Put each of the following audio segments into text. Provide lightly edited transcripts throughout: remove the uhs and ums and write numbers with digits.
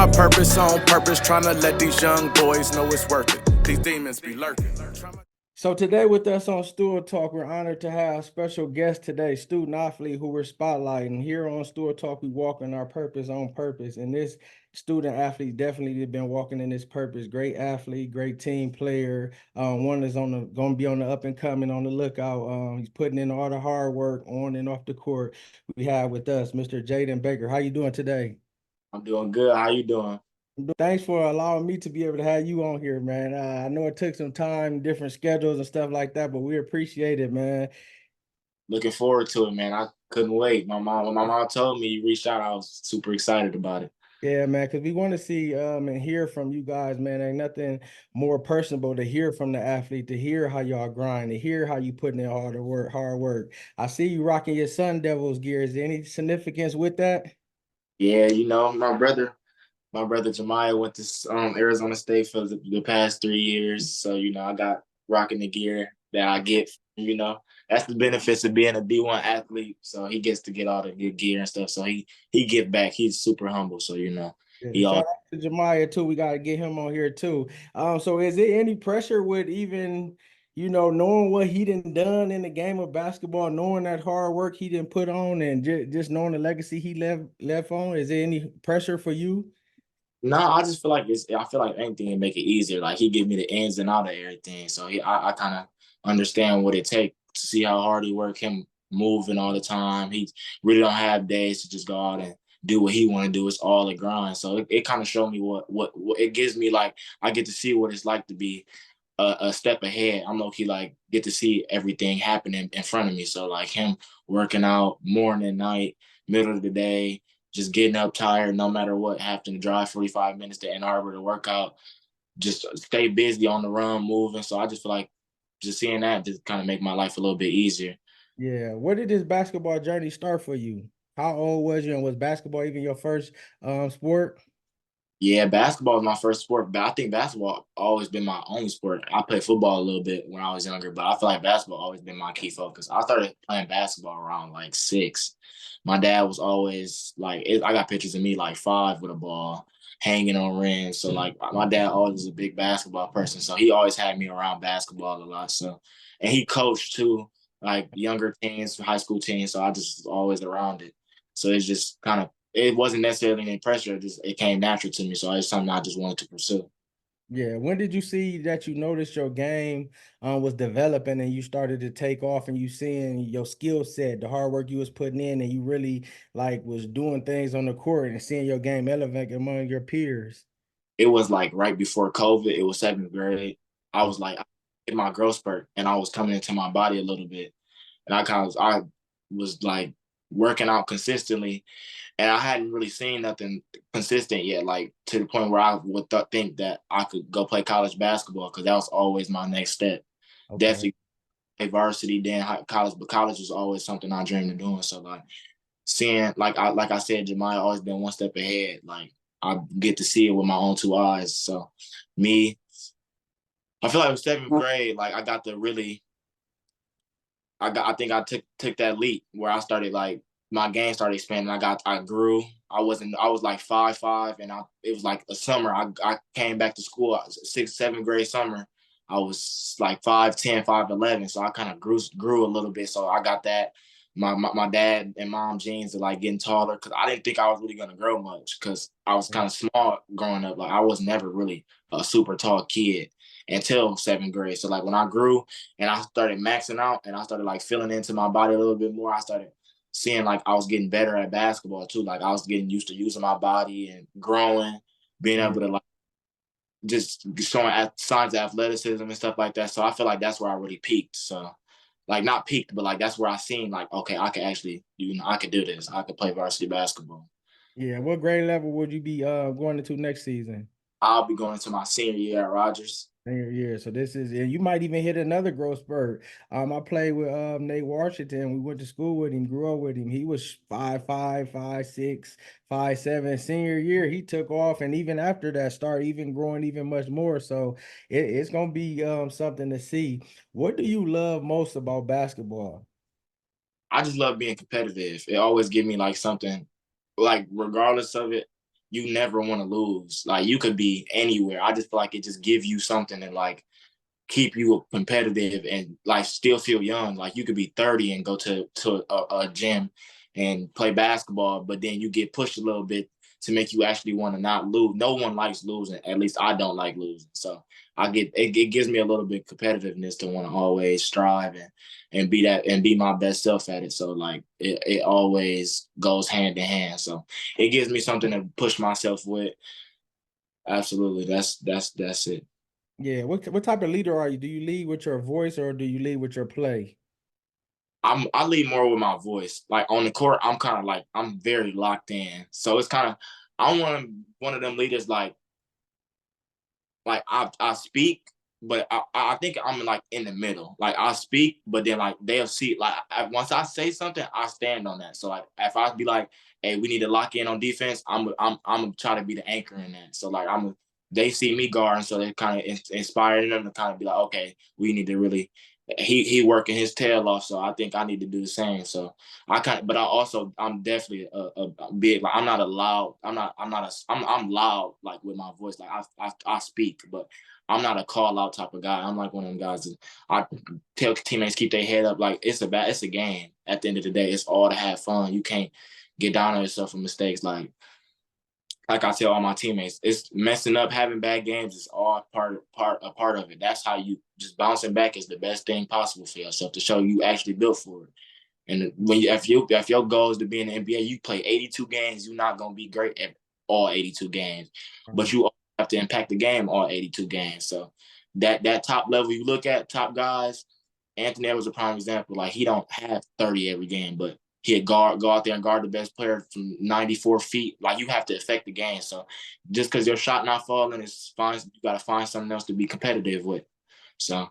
our purpose on purpose, trying to let these young boys know it's worth it. These demons be lurking. So today with us on Stewart Talk, we're honored to have a special guest today, student athlete who we're spotlighting. Here on Stewart Talk, we walk in our purpose on purpose. And this student athlete definitely been walking in this purpose. Great athlete, great team player. One is going to be on the up and coming, on the lookout. He's putting in all the hard work on and off the court. We have with us Mr. Jayden Baker. How you doing today? I'm doing good. How you doing? Thanks for allowing me to be able to have you on here, man. I know it took some time, different schedules and stuff like that, but we appreciate it, man. Looking forward to it, man. I couldn't wait. When my mom told me you reached out, I was super excited about it. Yeah, man, because we want to see and hear from you guys, man. Ain't nothing more personable to hear from the athlete, to hear how y'all grind, to hear how you putting in hard work. I see you rocking your Sun Devils gear. Is there any significance with that? Yeah, my brother Jemiah went to Arizona State for the past 3 years. So, I got rocking the gear that I get. That's the benefits of being a D1 athlete. So he gets to get all the good gear and stuff. So he give back. He's super humble. So, Yeah, he all shout out to Jemiah too. We got to get him on here too. So is there any pressure with even, knowing what he done in the game of basketball, knowing that hard work he didn't put on, and just knowing the legacy he left on? Is there any pressure for you? No, I just feel like I feel like anything can make it easier. Like he give me the ins and out of everything. So I kind of understand what it takes to see how hard he work, him moving all the time. He really don't have days to just go out and do what he want to do. It's all a grind. So it kind of showed me what it gives me. Like I get to see what it's like to be a step ahead. I'm low key like get to see everything happening in front of me. So like him working out morning, night, middle of the day, just getting up tired, no matter what, having to drive 45 minutes to Ann Arbor to work out, just stay busy on the run, moving. So I just feel like just seeing that just kind of make my life a little bit easier. Yeah. Where did this basketball journey start for you? How old was you, and was basketball even your first sport? Yeah, basketball is my first sport, but I think basketball always been my only sport. I played football a little bit when I was younger, but I feel like basketball always been my key focus. I started playing basketball around like 6. My dad was always like, I got pictures of me like 5 with a ball hanging on rims. So like my dad always was a big basketball person, so he always had me around basketball a lot. So, and he coached too, like younger teams, high school teams. So I just was always around it. So it's just kind of it wasn't necessarily any pressure. It came natural to me. So it's something I just wanted to pursue. Yeah. When did you see that you noticed your game was developing and you started to take off, and you seeing your skill set, the hard work you was putting in, and you really like was doing things on the court and seeing your game elevate among your peers? It was like right before COVID. It was 7th grade. I was like, I hit my growth spurt and I was coming into my body a little bit. And I was like working out consistently, and I hadn't really seen nothing consistent yet, like to the point where I would think that I could go play college basketball, because that was always my next step. Okay. Definitely play varsity, then college, but college was always something I dreamed of doing. So like seeing, like I said, Jemiah always been one step ahead. Like I get to see it with my own 2 eyes. So me, I feel like it was 7th grade. Like I got to really I think I took that leap where I started like my game started expanding. I grew. I was like 5'5", and it was like a summer. I came back to school 6th, 7th grade summer. I was like 5'10", 5'11". So I kind of grew a little bit. So I got that. My dad and mom genes are like getting taller, because I didn't think I was really gonna grow much, because I was kind of small growing up. Like I was never really a super tall kid until 7th grade. So like when I grew and I started maxing out and I started like feeling into my body a little bit more, I started seeing like I was getting better at basketball too. Like I was getting used to using my body and growing, being Yeah. able to like just showing signs of athleticism and stuff like that. So I feel like that's where I really peaked. So like not peaked, but like that's where I seen like, okay, I could actually, I could do this. I could play varsity basketball. Yeah. What grade level would you be going into next season? I'll be going to my senior year at Rogers. Senior year. So this is, and you might even hit another growth spurt. I played with Nate Washington. We went to school with him, grew up with him. He was 5'5", 5'6", 5'7". Senior year, he took off, and even after that, started even growing even much more. So it's gonna be something to see. What do you love most about basketball? I just love being competitive. It always give me like something, like regardless of it. you never want to lose. Like you could be anywhere. I just feel like it just gives you something and like keep you competitive and like still feel young. Like you could be 30 and go to a gym and play basketball, but then you get pushed a little bit to make you actually want to not lose. No one likes losing. At least I don't like losing. So I get it gives me a little bit of competitiveness to want to always strive and be that and be my best self at it. So like it always goes hand in hand. So it gives me something to push myself with. Absolutely. That's it. Yeah. What type of leader are you? Do you lead with your voice or do you lead with your play? I lead more with my voice. Like on the court, I'm kind of like I'm very locked in. So it's kind of I'm one of them leaders like I speak, but I think I'm like in the middle. Like I speak, but then like they'll see like once I say something, I stand on that. So like if I be like, hey, we need to lock in on defense, I'm gonna try to be the anchor in that. So like they see me guarding, so they kind of inspiring them to kind of be like, okay, we need to really. He working his tail off, so I think I need to do the same. So but I'm definitely a big like I'm not a loud, I'm loud like with my voice, like I speak, but I'm not a call out type of guy. I'm like one of them guys that I tell teammates keep their head up, like it's a game. At the end of the day, it's all to have fun. You can't get down on yourself for mistakes. Like I tell all my teammates, it's messing up, having bad games is all a part of it. That's how you just bouncing back is the best thing possible for yourself to show you actually built for it. And if your goal is to be in the NBA, you play 82 games, you're not gonna be great at all 82 games, but you have to impact the game all 82 games. So that top level you look at top guys, Anthony Edwards is a prime example. Like he don't have 30 every game, but he'd go out there and guard the best player from 94 feet. Like you have to affect the game. So just because your shot not falling is fine, you got to find something else to be competitive with. So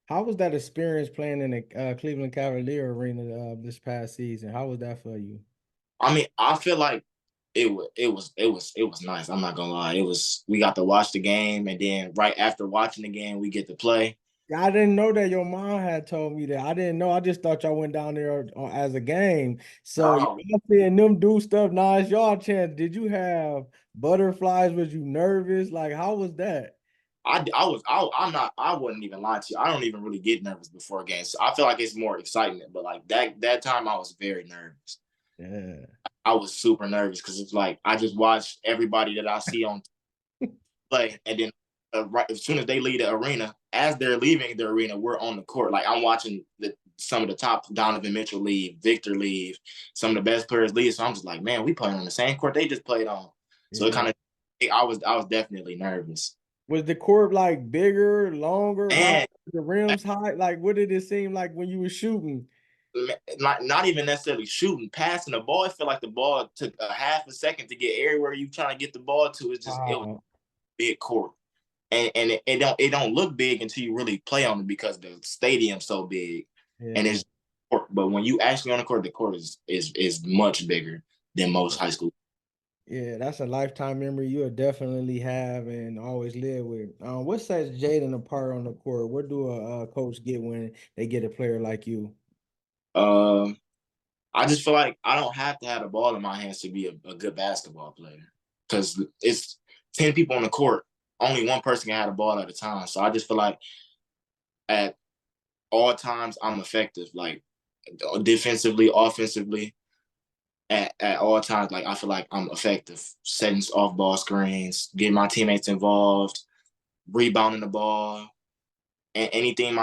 How was that experience playing in the Cleveland Cavalier arena this past season? How was that for you? I mean, I feel like it was nice. I'm not gonna lie. We got to watch the game, and then right after watching the game, we get to play. I didn't know that your mom had told me that. I didn't know. I just thought y'all went down there as a game. So Oh, y'all seeing them do stuff. Now it's y'all chance. Did you have butterflies? Was you nervous? Like, how was that? I wouldn't even lie to you. I don't even really get nervous before games. So I feel like it's more excitement. But like that time, I was very nervous. Yeah. I was super nervous because it's like I just watched everybody that I see on play, and then right as soon as they leave the arena, as they're leaving the arena, we're on the court. Like I'm watching some of the top Donovan Mitchell leave, Victor leave, some of the best players leave. So I'm just like, man, we playing on the same court they just played on. So it Yeah. kind of, I was definitely nervous. Was the court like bigger, longer? Like And the rims high? Like what did it seem like when you were shooting? not even necessarily shooting, passing the ball. I feel like the ball took a half a second to get everywhere you trying to get the ball to. It was Wow. big court. And it don't look big until you really play on it because the stadium's so big and Yeah. it's but when you actually on the court is much bigger than most high school. Yeah, that's a lifetime memory you'll definitely have and always live with. What sets Jayden apart on the court? What do a coach get when they get a player like you? Um, I just feel like I don't have to have the ball in my hands to be a good basketball player because it's 10 people on the court. Only one person can have the ball at a time. So I just feel like at all times I'm effective, like defensively, offensively. At all times, like I feel like I'm effective, setting off ball screens, getting my teammates involved, rebounding the ball, and anything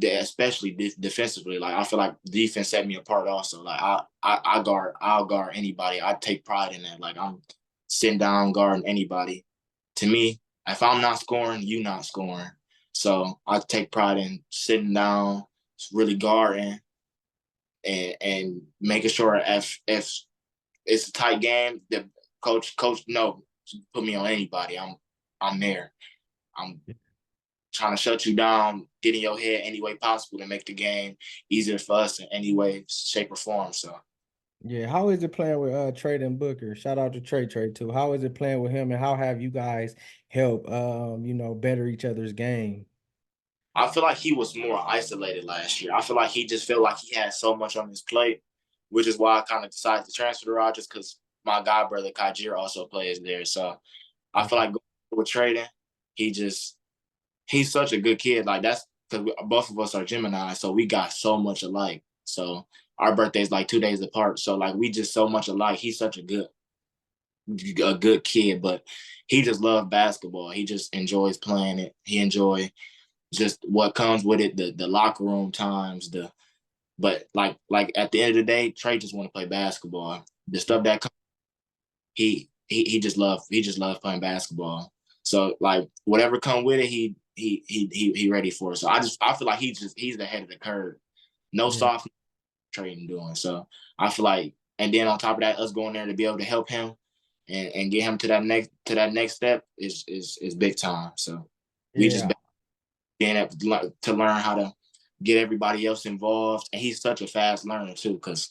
especially defensively. Like I feel like defense set me apart. Also, like I'll guard anybody. I take pride in that. Like I'm sitting down guarding anybody. To me, if I'm not scoring, you not scoring. So I take pride in sitting down, really guarding, and making sure if it's a tight game, the coach no put me on anybody. I'm there. I'm trying to shut you down, get in your head any way possible to make the game easier for us in any way, shape, or form. So Yeah, how is it playing with Jayden Booker? Shout out to Trey too. How is it playing with him and how have you guys help better each other's game? I feel like he was more isolated last year. I feel like he just felt like he had so much on his plate, which is why I kind of decided to transfer to Rogers because my god brother Kajir also plays there. So I feel Okay. like with Trayden, he's such a good kid. Like that's because both of us are Gemini, so we got so much alike. So our birthdays like 2 days apart. So like we just so much alike. He's such a good kid, but he just loves basketball. He just enjoys playing it. He enjoys just what comes with it, the locker room times, but like at the end of the day, Trey just want to play basketball. The stuff that comes, he just loves playing basketball. So like whatever come with it, he ready for it. So I feel like he's the head of the curve. No Yeah. soft trading doing. So I feel like, and then on top of that, us going there to be able to help him and get him to that next step is big time. So we just Yeah. being able to learn how to get everybody else involved. And he's such a fast learner too, because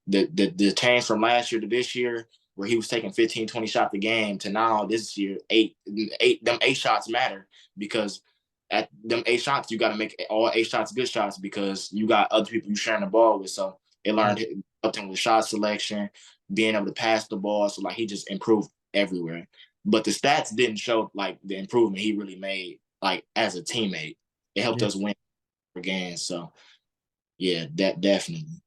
the change from last year to this year, where he was taking 15, 20 shots a game, to now this year, them 8 shots matter, because at them 8 shots, you got to make all 8 shots good shots, because you got other people you sharing the ball with. So it helped him with shot selection, being able to pass the ball. So like he just improved everywhere. But the stats didn't show like the improvement he really made like as a teammate. It helped Yeah. us win games. So yeah, that definitely.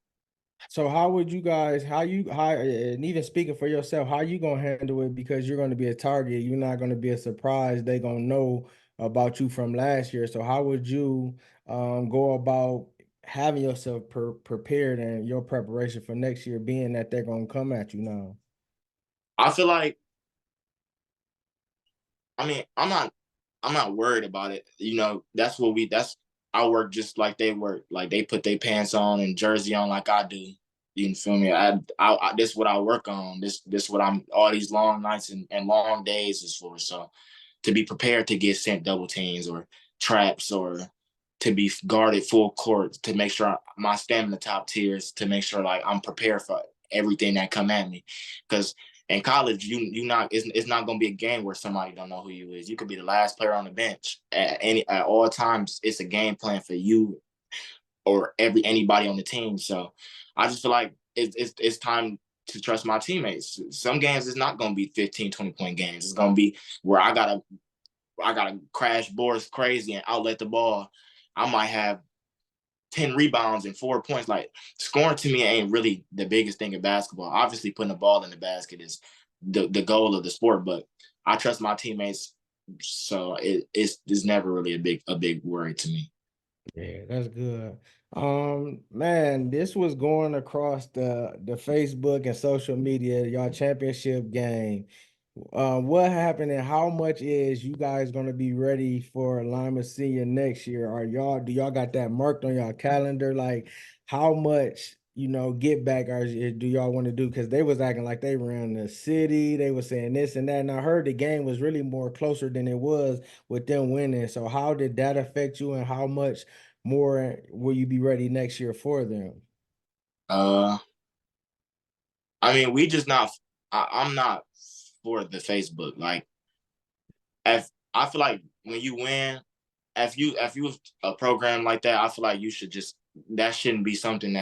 So how would you guys, and even speaking for yourself, how you gonna handle it? Because you're gonna be a target. You're not gonna be a surprise. They gonna know about you from last year. So how would you go about having yourself prepared and your preparation for next year, being that they're gonna come at you now? I feel like, I mean, I'm not worried about it. You know, that's I work just like they work. Like they put their pants on and jersey on like I do. You feel me? This is what I work on. This what I'm all these long nights and long days is for. So to be prepared to get sent double teams or traps, or to be guarded full court, to make sure my stamina top tiers, to make sure like I'm prepared for everything that come at me. Because in college, you not it's not gonna be a game where somebody don't know who you is. You could be the last player on the bench at all times. It's a game plan for you or anybody on the team. So I just feel like it's time to trust my teammates. Some games it's not gonna be 15, 20 point games. It's gonna be where I gotta crash boards crazy and outlet the ball. I might have 10 rebounds and 4 points. Like scoring to me ain't really the biggest thing in basketball. Obviously, putting the ball in the basket is the goal of the sport, but I trust my teammates, so it's never really a big worry to me. Yeah, that's good. Man, this was going across the Facebook and social media, y'all championship game. What happened and how much is you guys gonna be ready for Lima Senior next year? Do y'all got that marked on y'all calendar? Like how much, get back do y'all want to do? Because they was acting like they ran the city, they was saying this and that. And I heard the game was really more closer than it was with them winning. So how did that affect you and how much more will you be ready next year for them? Uh, I mean, we just not. I'm not for the Facebook. Like, if I feel like when you win, if you a program like that, I feel like you should just that shouldn't be something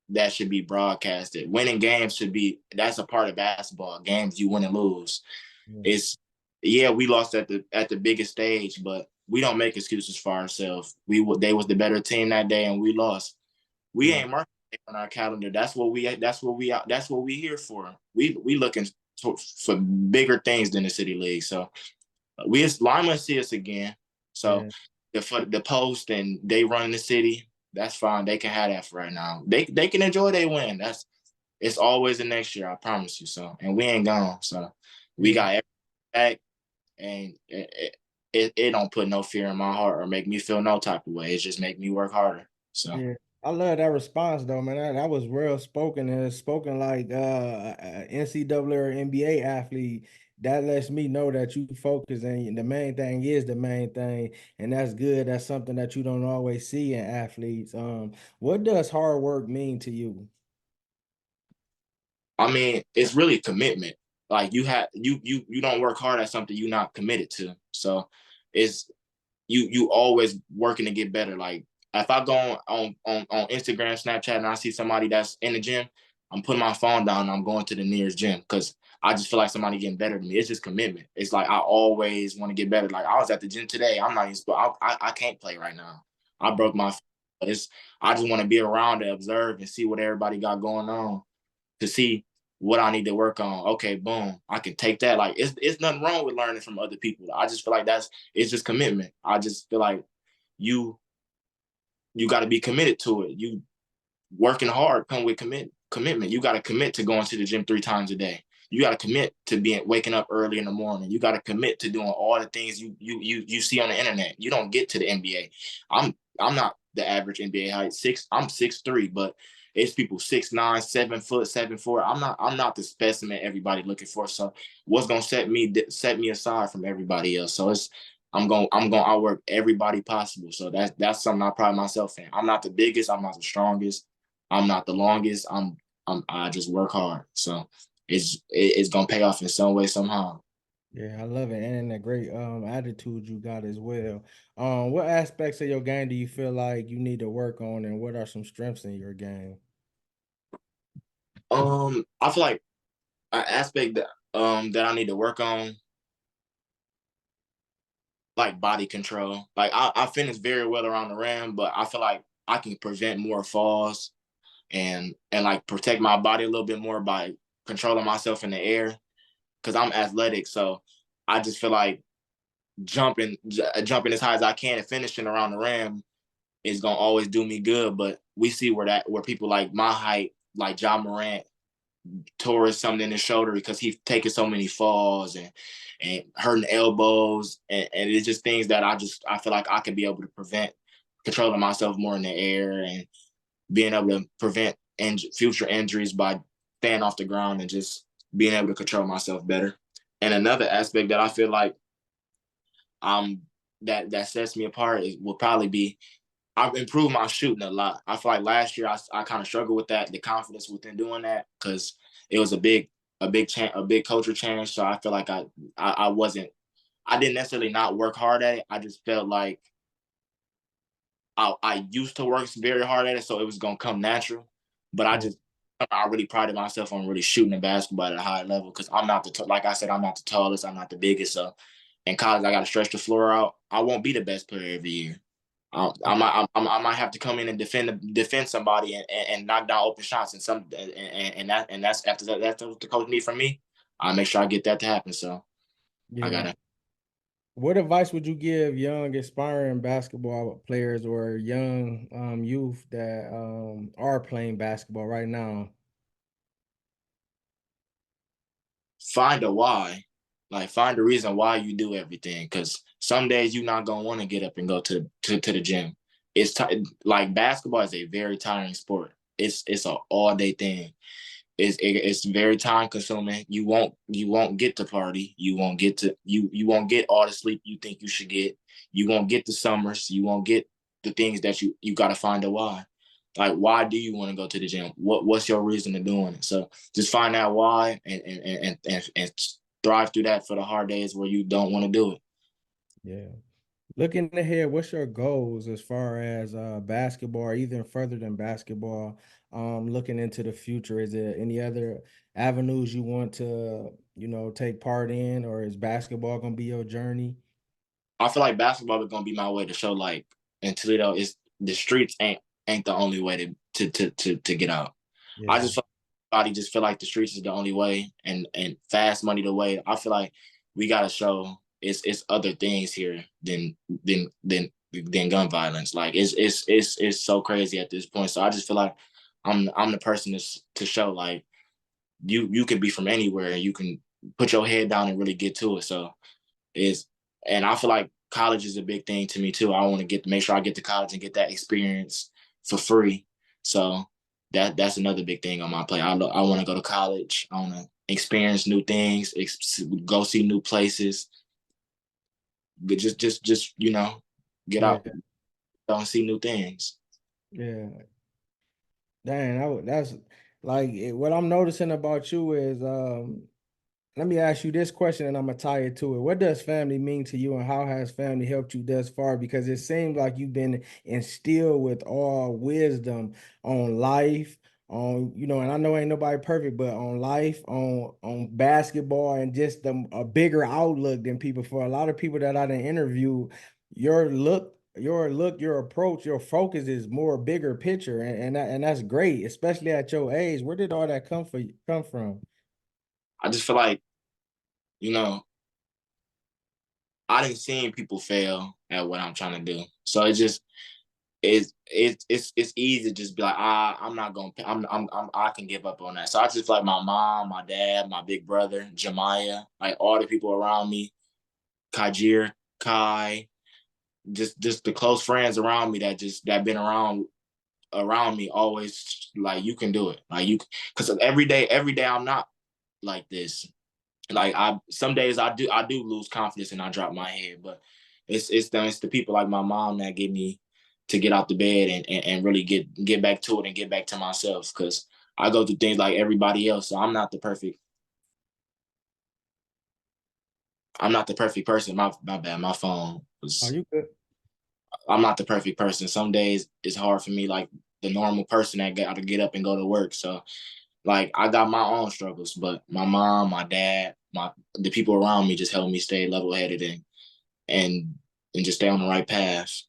that should be broadcasted. Winning games should be that's a part of basketball. Games you win and lose. Yeah, It's yeah, we lost at the biggest stage, but we don't make excuses for ourselves. They was the better team that day and we lost. We yeah, ain't marking it on our calendar. That's what we here for. We looking for bigger things than the city league. So Lima see us again. So yeah, for the post and they run the city, that's fine. They can have that for right now. They can enjoy their win. It's always the next year, I promise you. So and we ain't gone. So we yeah. got everything back, and it don't put no fear in my heart or make me feel no type of way. It just make me work harder. So Yeah, I love that response though, man. That was well spoken and it's spoken like NCAA or NBA athlete. That lets me know that you focus and the main thing is the main thing, and that's good. That's something that you don't always see in athletes. What does hard work mean to you? I mean, it's really commitment. Like you don't work hard at something you're not committed to. So it's you always working to get better. Like if I go on Instagram, Snapchat, and I see somebody that's in the gym, I'm putting my phone down and I'm going to the nearest gym because I just feel like somebody getting better than me. It's just commitment. It's like I always want to get better. Like I was at the gym today. I'm not even. I can't play right now. I broke my. It's. I just want to be around to observe and see what everybody got going on to see what I need to work on. Okay, boom, I can take that. Like it's nothing wrong with learning from other people. I just feel like it's just commitment. I just feel like you got to be committed to it. You working hard come with commitment. You got to commit to going to the gym 3 times a day. You got to commit to waking up early in the morning. You got to commit to doing all the things you see on the internet. You don't get to the NBA. I'm not the average NBA height. I'm 6'3", but it's people 6'9", 7 foot, 7'4". I'm not the specimen everybody looking for. So what's gonna set me aside from everybody else? So I'm gonna outwork everybody possible. So that's something I pride myself in. I'm not the biggest. I'm not the strongest. I'm not the longest. I just work hard. So it's gonna pay off in some way somehow. Yeah, I love it, and a great attitude you got as well. What aspects of your game do you feel like you need to work on, and what are some strengths in your game? I feel like an aspect that I need to work on, like body control. Like I finish very well around the rim, but I feel like I can prevent more falls and like protect my body a little bit more by controlling myself in the air because I'm athletic. So I just feel like jumping as high as I can and finishing around the rim is gonna always do me good. But we see where people like my height, like Ja Morant, tore something in his shoulder because he's taking so many falls and hurting elbows and it's just things that I feel like I could be able to prevent, controlling myself more in the air and being able to prevent future injuries by staying off the ground and just being able to control myself better. And another aspect that I feel like that sets me apart will probably be I've improved my shooting a lot. I feel like last year I kind of struggled with that, the confidence within doing that, because it was a big culture change. So I feel like I didn't necessarily not work hard at it. I just felt like I used to work very hard at it, so it was gonna come natural. But I really prided myself on really shooting the basketball at a high level because I'm not like I said, I'm not the tallest, I'm not the biggest. So in college, I got to stretch the floor out. I won't be the best player every year. I might have to come in and defend somebody and knock down open shots and that's after that's what the coach need from me. I make sure I get that to happen. So I Yeah. gotta. What advice would you give young aspiring basketball players or young youth that are playing basketball right now? Find a why, like find a reason why you do everything. Because some days you're not gonna want to get up and go to the gym. Like basketball is a very tiring sport. It's an all day thing. It's very time consuming. You won't get to party. You won't get to you won't get all the sleep you think you should get. You won't get the summers. You won't get the things that you got to find a why. Like why do you want to go to the gym? What's your reason to doing it? So just find out why and thrive through that for the hard days where you don't want to do it. Yeah. Looking ahead, what's your goals as far as basketball, or even further than basketball? Looking into the future, is there any other avenues you want to, take part in, or is basketball gonna be your journey? I feel like basketball is gonna be my way to show like in Toledo is the streets ain't the only way to get out. I Yeah, just feel like everybody just feel like the streets is the only way and fast money the way. I feel like we gotta show it's other things here than gun violence. Like it's so crazy at this point. So I just feel like I'm the person to show like you can be from anywhere and you can put your head down and really get to it. So is and I feel like college is a big thing to me too. I want to make sure I get to college and get that experience for free. So that's another big thing on my plate. I want to go to college. I want to experience new things, go see new places, but just get yeah, out and see new things. yeah. Dang, that's like what I'm noticing about you is let me ask you this question and I'm gonna tie it to it. What does family mean to you and how has family helped you thus far? Because it seems like you've been instilled with all wisdom on life, and I know ain't nobody perfect, but on life, on basketball, and just a bigger outlook than people. For a lot of people that I done interviewed, your approach, your focus is more bigger picture, and that's great, especially at your age. Where did all that come from? I just feel like, you know, I didn't see people fail at what I'm trying to do. So it just it's easy to just be like, I'm not gonna I can give up on that. So I just feel like my mom, my dad, my big brother, Jemiah, like all the people around me, Kajir, Kai, just the close friends around me that been around me always like, you can do it. Like, you, because every day I'm not like this. Like, some days I do lose confidence and I drop my head, but it's the people like my mom that get me to get out the bed and really get back to it and get back to myself, because I go through things like everybody else. So I'm not the perfect person. My bad. My phone Are was. you good? I'm not the perfect person. Some days it's hard for me, like the normal person that got to get up and go to work. So, like, I got my own struggles, but my mom, my dad, the people around me just help me stay level headed and and just stay on the right path.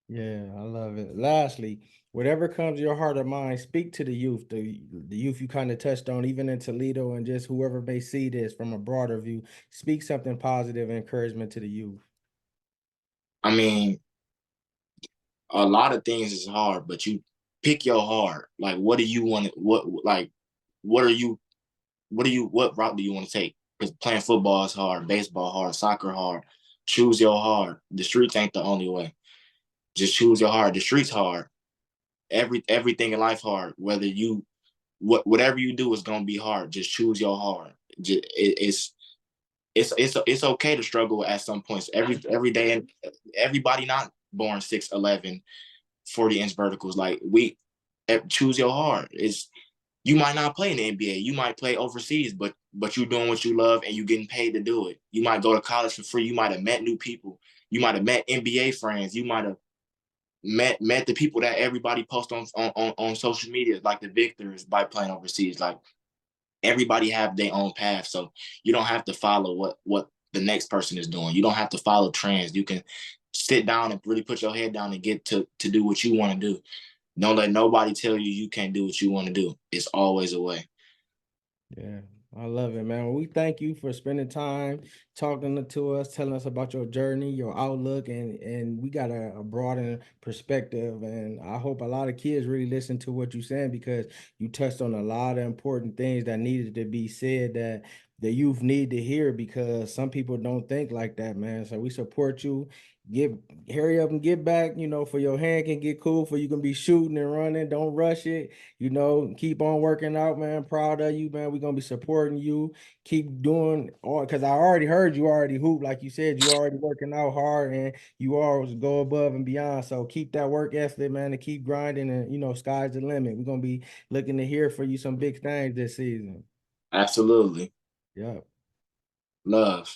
Yeah, I love it. Lastly, whatever comes to your heart or mind, speak to the youth, the youth you kind of touched on, even in Toledo, and just whoever may see this from a broader view. Speak something positive encouragement to the youth. I mean, a lot of things is hard, but you pick your heart. Like, what do you want? What are you? What route do you want to take? Because playing football is hard, baseball hard, soccer hard. Choose your heart. The streets ain't the only way. Just choose your heart. The streets hard. Everything in life hard. Whatever you do is gonna be hard. Just choose your heart. It's okay to struggle at some points. Every day, and everybody not born 6'11", 40-inch verticals. Like, choose your heart. You might not play in the NBA. You might play overseas, but you're doing what you love and you're getting paid to do it. You might go to college for free. You might have met new people. You might have met NBA friends. You might have met the people that everybody posts on social media, like the victors, by playing overseas. Like, everybody have their own path, so you don't have to follow what the next person is doing. You don't have to follow trends. You can sit down and really put your head down and get to do what you want to do. Don't let nobody tell you can't do what you want to do. It's always a way. Yeah, I love it, man. Well, we thank you for spending time talking to us, telling us about your journey, your outlook, and we got a broadened perspective. And I hope a lot of kids really listen to what you're saying, because you touched on a lot of important things that needed to be said that the youth need to hear, because some people don't think like that, man. So we support you. Hurry up and get back, for your hand can get cool, for you can be shooting and running. Don't rush it. Keep on working out, man. Proud of you, man. We're gonna be supporting you. Keep doing all, because I already heard you already hoop, like you said, you already working out hard and you always go above and beyond. So keep that work ethic, man, and keep grinding, and sky's the limit. We're gonna be looking to hear for you some big things this season. Absolutely. Yeah. Love.